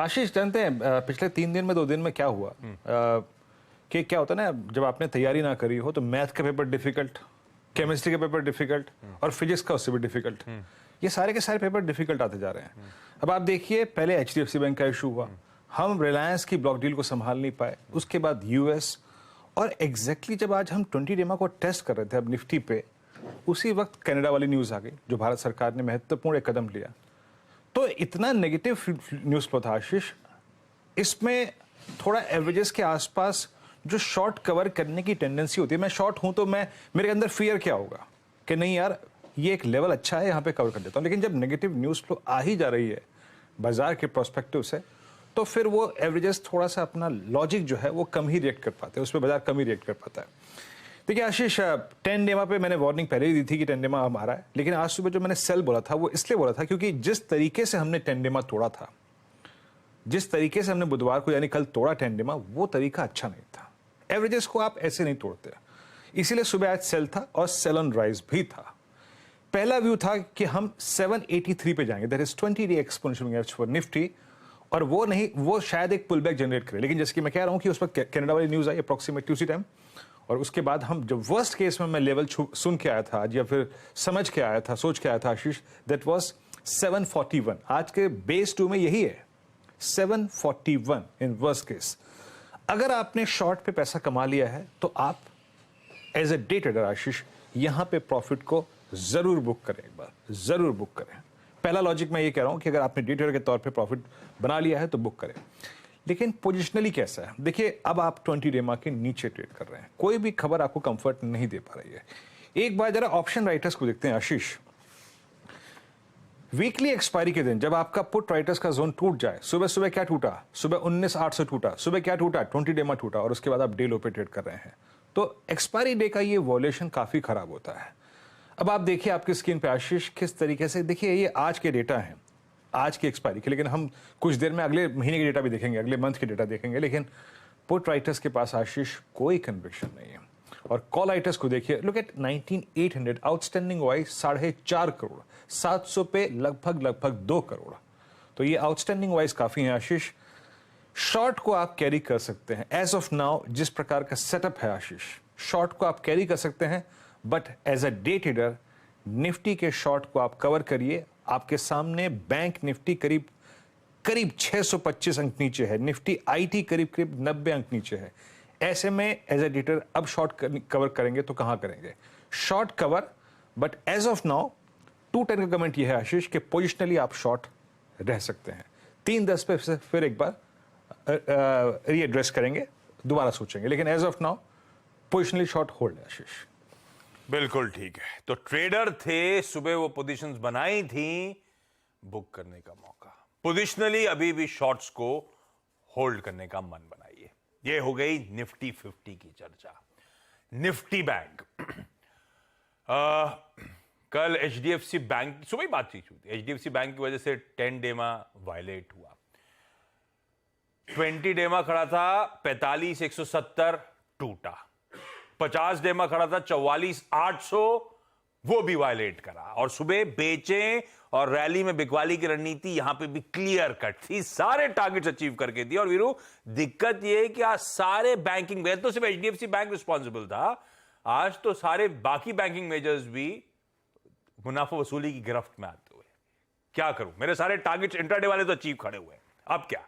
आशीष, जानते हैं पिछले 3 दिन में 2 दिन में क्या हुआ कि क्या होता है ना, जब आपने तैयारी ना करी हो तो मैथ का पेपर डिफिकल्ट, केमिस्ट्री का पेपर डिफिकल्ट और फिजिक्स का उससे भी डिफिकल्ट। ये सारे के सारे पेपर डिफिकल्ट आते जा रहे हैं। अब आप देखिए, पहले HDFC बैंक का इशू हुआ, हम रिलायंस की ब्लॉक डील को संभाल नहीं पाए, उसके बाद यूएस, और एग्जैक्टली जब आज हम 20 डेमा को टेस्ट कर रहे थे अब निफ्टी पे, उसी वक्त कनाडा वाली न्यूज़ आ गई जो भारत सरकार ने महत्वपूर्ण एक कदम लिया। तो इतना नेगेटिव न्यूज़ फ्लो था आशीष, इसमें थोड़ा एवरेजेस के आसपास जो शॉर्ट कवर करने की टेंडेंसी होती है, मैं शॉर्ट हूं तो मेरे अंदर फियर क्या होगा कि नहीं यार ये एक लेवल अच्छा है, यहाँ पे कवर कर देता हूँ। लेकिन जब नेगेटिव न्यूज़ फ्लो आ ही जा रही है बाजार के प्रोस्पेक्टिव से, तो फिर वो एवरेजेस थोड़ा सा अपना लॉजिक जो है वो कम ही रिएक्ट कर पाते हैं, उस पर बाजार कम ही रिएक्ट कर पाता है। देखिए आशीष, 10 डेमा पे मैंने वार्निंग पहले ही दी थी कि 10 डेमा अब आ रहा है, लेकिन आज सुबह जो मैंने सेल बोला था वो इसलिए बोला था क्योंकि जिस तरीके से हमने 10 डेमा तोड़ा था, जिस तरीके से हमने बुधवार को यानी कल तोड़ा 10 डेमा, वो तरीका अच्छा नहीं था। एवरेजेस को आप ऐसे नहीं तोड़ते, इसीलिए सुबह आज सेल था और सेल ऑन राइज भी था। पहला व्यू था कि हम 783 पे जाएंगे, that is 20 day exponential moving average for Nifty, और वो नहीं, वो शायद एक पुलबैक जनरेट करे। लेकिन जैसे कि मैं कह रहा हूं कि उस पर कनाडा वाली न्यूज़ आई अप्रॉक्सीमेटली उसी टाइम, और उसके बाद हम जब वर्स्ट केस में मैं लेवल सुन के आया था आज, या फिर समझ के आया था, सोच के आया था आशीष, दैट वाज 741। आज के बेस 2 में यही है 741 इन वर्स्ट केस। अगर आपने शॉर्ट पे पैसा कमा लिया है तो आप एज ए डे ट्रेडर आशीष यहां पे प्रॉफिट को जरूर बुक करें, एक बार जरूर बुक करें। पहला लॉजिक मैं ये कह रहा हूं कि अगर आपने डे ट्रेडर के तौर पे प्रॉफिट बना लिया है तो बुक करें। लेकिन पोजिशनली कैसा है, देखिए अब आप 20 डेमा के नीचे ट्रेड कर रहे हैं, कोई भी खबर आपको कंफर्ट नहीं दे पा रही है। एक बार जरा ऑप्शन राइटर्स को देखते हैं आशीष। वीकली एक्सपायरी के दिन जब आपका पुट राइटर्स का जोन टूट जाए, सुबह सुबह क्या टूटा, सुबह 19,800 टूटा, सुबह क्या टूटा 20 डेमा टूटा, और उसके बाद आप डे लो पे ट्रेड कर रहे हैं, तो एक्सपायरी डे का ये वॉल्यूशन काफी खराब होता है। अब आप देखिए आपकी स्क्रीन पे आशीष किस तरीके से, देखिए ये आज के डेटा हैं, आज की एक्सपायरी के, लेकिन हम कुछ देर में अगले महीने के डेटा भी देखेंगे, अगले मंथ के डेटा देखेंगे। लेकिन पुट राइटर्स के पास आशीष कोई कन्विक्शन नहीं है। और कॉल राइटर्स को देखिए, look at 19,800 outstanding wise 4.5 crore, 700 पे लगभग 2 करोड़, तो ये आउटस्टैंडिंग वाइज काफी है आशीष। शॉर्ट को आप कैरी कर सकते हैं एज ऑफ नाउ, जिस प्रकार का सेटअप है आशीष, शॉर्ट को आप कैरी कर सकते हैं, but as a day trader Nifty के शॉर्ट को आप कवर करिए। आपके सामने बैंक निफ्टी करीब 625 अंक नीचे है, निफ्टी आईटी करीब 90 अंक नीचे है। ऐसे में एज ए ट्रेडर अब शॉर्ट कवर करेंगे तो कहां करेंगे? Short cover, but as of now 210 का कमेंट यह है आशीष कि पोजिशनली आप शॉर्ट रह सकते हैं। 310 पे फिर एक बार रीएड्रेस करेंगे, दोबारा सोचेंगे, लेकिन as of now positionally short hold है आशीष। बिल्कुल ठीक है, तो ट्रेडर थे, सुबह वो पोजीशंस बनाई थी, बुक करने का मौका। पोजिशनली अभी भी शॉर्ट्स को होल्ड करने का मन बनाइए। ये हो गई निफ्टी 50 की चर्चा। निफ्टी बैंक कल HDFC बैंक सुबह ही बातचीत हुई थी, HDFC बैंक की वजह से 10 डेमा वायलेट हुआ। 20 डेमा खड़ा था 45,170 टूटा, 50 डेमा खड़ा था 44,800, वो भी वायलेट करा। और सुबह बेचें और रैली में बिकवाली की रणनीति यहां पे भी क्लियर कट थी, सारे टारगेट्स अचीव करके दिए। और वीरू, दिक्कत ये है कि आज सारे बैंकिंग मेजर, तो सिर्फ HDFC बैंक रिस्पॉन्सिबल था, आज तो सारे बाकी बैंकिंग मेजर्स भी मुनाफा वसूली की गिरफ्त में आते हुए। क्या करूं, मेरे सारे टारगेट्स इंट्राडे वाले तो अचीव खड़े हुए, अब क्या?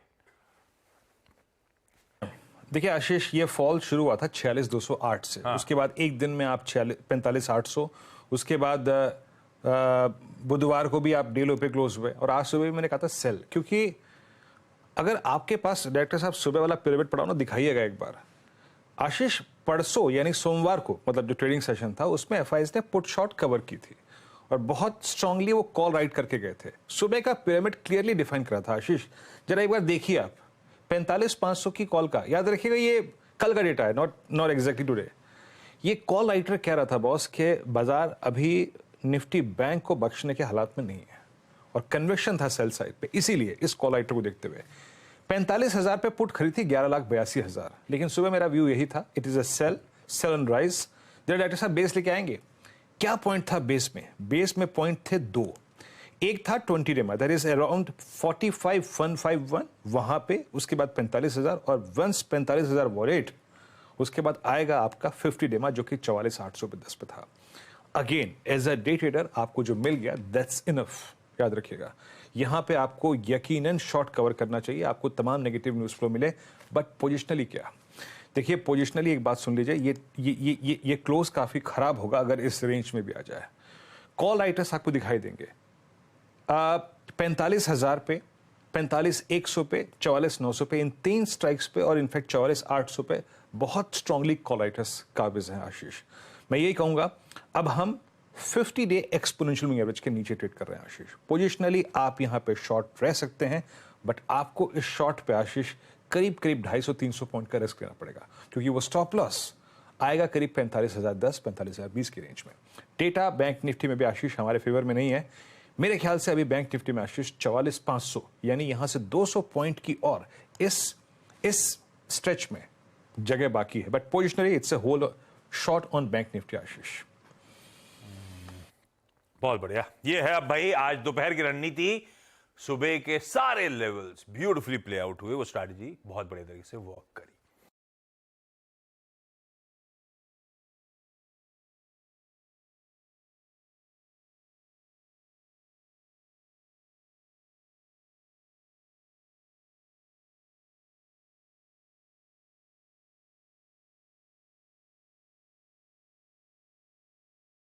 देखिए आशीष, ये फॉल शुरू हुआ था 46,208 से, हाँ। उसके बाद एक दिन में आप 45,800, उसके बाद बुधवार को भी आप डे लो पे क्लोज हुए, और आज सुबह भी मैंने कहा था सेल, क्योंकि अगर आपके पास डायरेक्टर साहब सुबह वाला पिरामिड पड़ा हो ना, दिखाइएगा एक बार। आशीष, परसों यानी सोमवार को, मतलब जो ट्रेडिंग सेशन था उसमें FIs ने पुट शॉर्ट कवर की थी और बहुत स्ट्रांगली वो कॉल राइट करके गए थे। सुबह का पिरामिड क्लियरली डिफाइन करा था आशीष, जरा एक बार देखिए आप, 45,500 की कॉल का, याद रखिएगा ये कल का डेटा है, नॉट एग्जैक्टली टुडे। ये कॉल राइटर कह रहा था बॉस के बाजार अभी निफ्टी बैंक को बख्शने के हालात में नहीं है, और कन्विक्शन था सेल साइड पे, इसीलिए इस कॉल राइटर को देखते हुए 45,000 पे पुट खरीदी थी 11,82,000। लेकिन सुबह मेरा व्यू यही था, it is a sell on rise. जरा डॉक्टर साहब बेस लेके आएंगे, क्या पॉइंट था बेस में? बेस में पॉइंट थे 2। एक था 20 डे में, दैट इज अराउंड 45,151 वहां पे, उसके बाद 45,000 और वंस 45,000 वॉलेट, उसके बाद आएगा आपका 50 डे में जो कि 44,800 पे 10 पे था। Again as a day trader आपको जो मिल गया दैट्स इनफ, याद रखिएगा। यहां पे आपको यकीनन शॉर्ट कवर करना चाहिए, आपको तमाम नेगेटिव न्यूज फ्लो मिले, बट पोजिशनली क्या? देखिए पोजिशनली एक बात सुन लीजिए, ये क्लोज काफी खराब होगा अगर इस रेंज में भी आ जाए। कॉल राइटर्स आपको दिखाई देंगे 45,000 पे, 45,100 पे, 44,900 पे, इन 3 स्ट्राइक्स पे और इनफैक्ट 44,800 पे बहुत स्ट्रांगली कॉल राइटर्स काबिज हैं आशीष। मैं यही कहूंगा अब हम 50 डे एक्सपोनेंशियल मूविंग एवरेज के नीचे ट्रेड कर रहे हैं आशीष। पोजिशनली आप यहां पे शॉर्ट रह सकते हैं, बट आपको इस शॉर्ट पे आशीष करीब 250-300 पॉइंट का रिस्क लेना पड़ेगा, क्योंकि वो स्टॉप लॉस आएगा करीब 45,010, 45,020 की रेंज में। डेटा बैंक निफ्टी में भी आशीष हमारे फेवर में नहीं है। मेरे ख्याल से अभी बैंक निफ्टी में आशीष 44,500 यानी यहां से 200 पॉइंट की और इस स्ट्रेच में जगह बाकी है, but positionally it's a whole short on bank Nifty Ashish. बहुत बढ़िया। ये है अब भाई आज दोपहर की रणनीति, सुबह के सारे लेवल्स ब्यूटीफुली प्ले आउट हुए, वो स्ट्रैटेजी बहुत बढ़िया तरीके से वर्क करी।